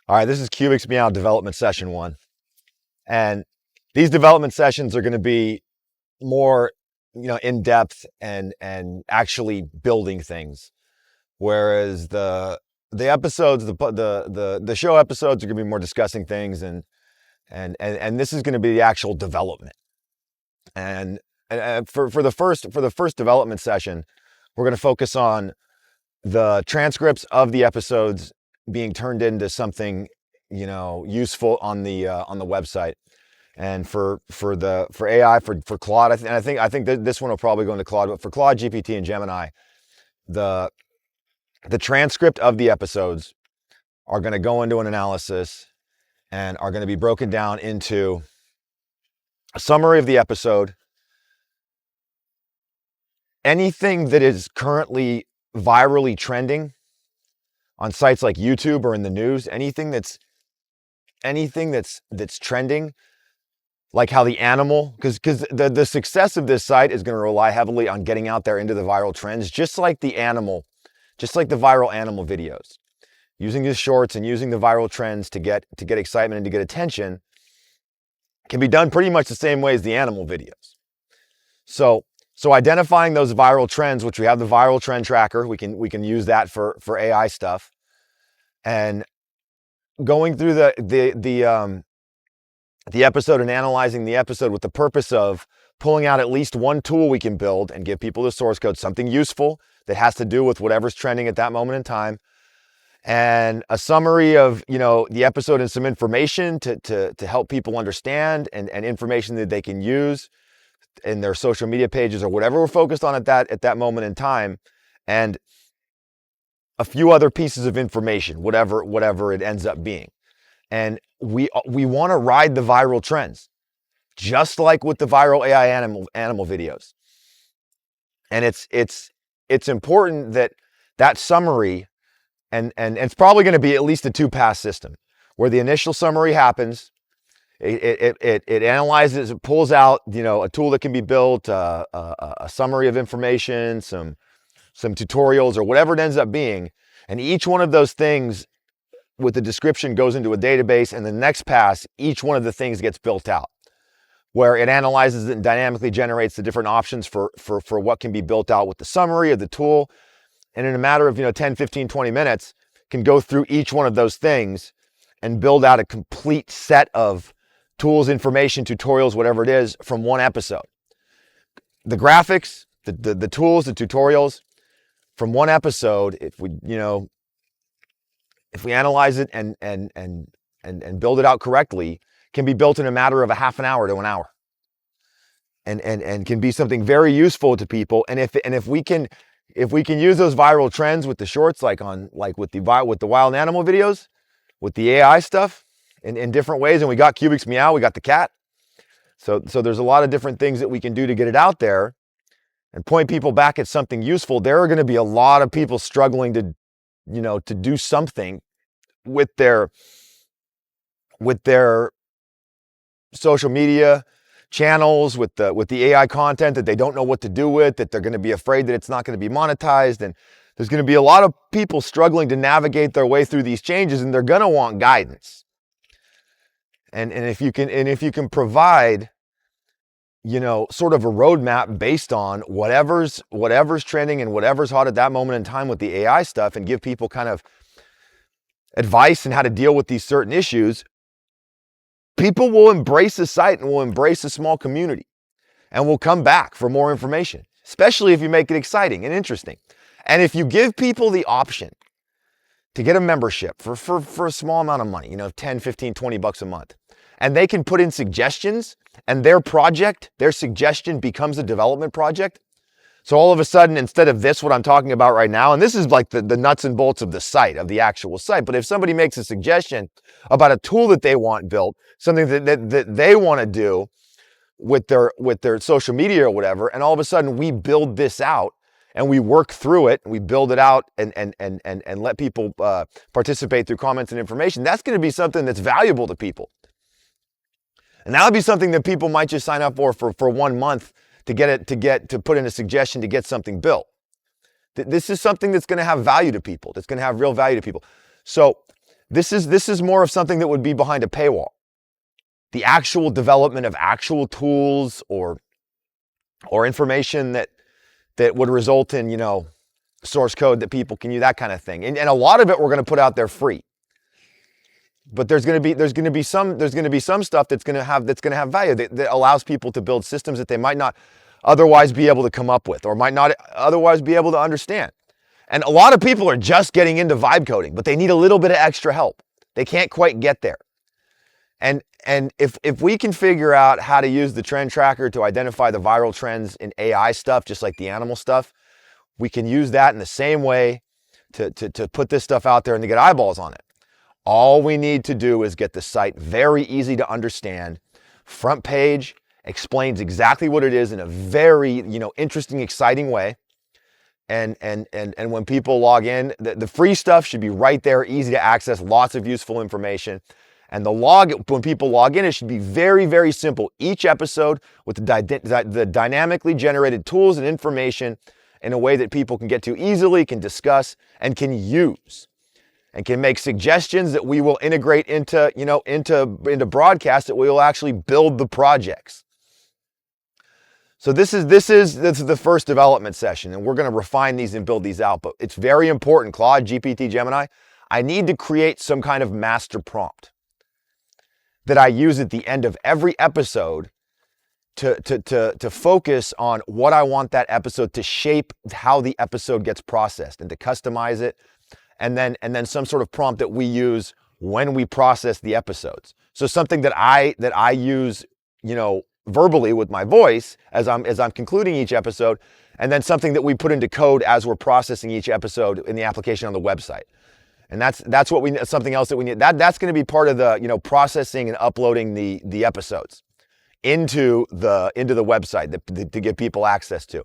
All right, this is CuBiX Meow development session 1. And these development sessions are going to be more, in depth and actually building things. Whereas the episodes, the show episodes are going to be more discussing things, and this is going to be the actual development. And for the first development session, we're going to focus on the transcripts of the episodes being turned into something useful on the website. And for AI, for Claude, I think that this one will probably go into Claude, but for Claude, GPT, and Gemini, the transcript of the episodes are going to go into an analysis and are going to be broken down into a summary of the episode, anything that is currently virally trending on sites like YouTube or in the news, anything that's trending, like how the animal, because the success of this site is going to rely heavily on getting out there into the viral trends, just like the viral animal videos, using the shorts and using the viral trends to get excitement and to get attention can be done pretty much the same way as the animal videos. So identifying those viral trends, which we have the viral trend tracker, we can use that for AI stuff, and going through the episode and analyzing the episode with the purpose of pulling out at least one tool we can build and give people the source code, something useful that has to do with whatever's trending at that moment in time, and a summary of the episode and some information to help people understand, and information that they can use in their social media pages or whatever we're focused on at that moment in time, and a few other pieces of information, whatever it ends up being. And we want to ride the viral trends, just like with the viral AI animal videos. And it's important that summary, and it's probably going to be at least a 2-pass system, where the initial summary happens. It analyzes, it pulls out, a tool that can be built, a summary of information, some tutorials, or whatever it ends up being. And each one of those things with the description goes into a database, and the next pass, each one of the things gets built out, where it analyzes it and dynamically generates the different options for what can be built out with the summary of the tool. And in a matter of 10, 15, 20 minutes, can go through each one of those things and build out a complete set of tools, information, tutorials, whatever it is, from one episode. The graphics, the tools, the tutorials from one episode, if we analyze it and build it out correctly, can be built in a matter of a half an hour to an hour, and can be something very useful to people. And if we can use those viral trends with the shorts, like with the wild animal videos, with the AI stuff, in different ways, and we got CuBiX Meow, we got the cat. So there's a lot of different things that we can do to get it out there and point people back at something useful. There are going to be a lot of people struggling to do something with their social media channels, with the AI content that they don't know what to do with, that they're going to be afraid that it's not going to be monetized. And there's going to be a lot of people struggling to navigate their way through these changes, and they're going to want guidance. And if you can provide, sort of a roadmap based on whatever's trending and whatever's hot at that moment in time with the AI stuff, and give people kind of advice on how to deal with these certain issues, people will embrace the site and will embrace a small community, and will come back for more information, especially if you make it exciting and interesting. And if you give people the option to get a membership for a small amount of money, 10, 15, 20 bucks a month, and they can put in suggestions, and their suggestion becomes a development project. So all of a sudden, instead of what I'm talking about right now, and this is like the nuts and bolts of the site, of the actual site, but if somebody makes a suggestion about a tool that they want built, something that they want to do with their social media or whatever, and all of a sudden we build this out, and we work through it, and we build it out, and let people participate through comments and information, that's going to be something that's valuable to people. And that would be something that people might just sign up for 1 month to put in a suggestion to get something built. This is something that's going to have value to people, that's going to have real value to people. So This is more of something that would be behind a paywall. The actual development of actual tools or information that would result in, source code that people can use, that kind of thing. And a lot of it we're going to put out there free. But there's going to be some stuff that's going to have value that allows people to build systems that they might not otherwise be able to come up with or might not otherwise be able to understand. And a lot of people are just getting into vibe coding, but they need a little bit of extra help. They can't quite get there. And if we can figure out how to use the trend tracker to identify the viral trends in AI stuff, just like the animal stuff, we can use that in the same way to put this stuff out there and to get eyeballs on it. All we need to do is get the site very easy to understand. Front page explains exactly what it is in a very, interesting, exciting way. And when people log in, the free stuff should be right there, easy to access, lots of useful information. And when people log in, it should be very, very simple. Each episode with the dynamically generated tools and information in a way that people can get to easily, can discuss, and can use. And can make suggestions that we will integrate into broadcast that we will actually build the projects. So this is the first development session, and we're going to refine these and build these out. But it's very important, Claude, GPT, Gemini, I need to create some kind of master prompt that I use at the end of every episode to focus on what I want that episode to shape, how the episode gets processed, and to customize it. And then some sort of prompt that we use when we process the episodes. So something that I use, verbally with my voice as I'm concluding each episode, and then something that we put into code as we're processing each episode in the application on the website. And that's what we need. Something else that we need. That's going to be part of the processing and uploading the episodes into the website to give people access to.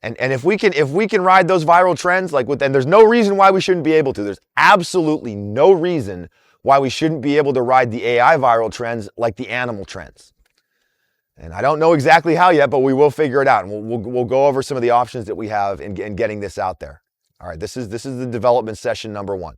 And if we can ride those viral trends, and there's no reason why we shouldn't be able to. There's absolutely no reason why we shouldn't be able to ride the AI viral trends like the animal trends. And I don't know exactly how yet, but we will figure it out. And we'll go over some of the options that we have in getting this out there. All right, this is the development session number 1.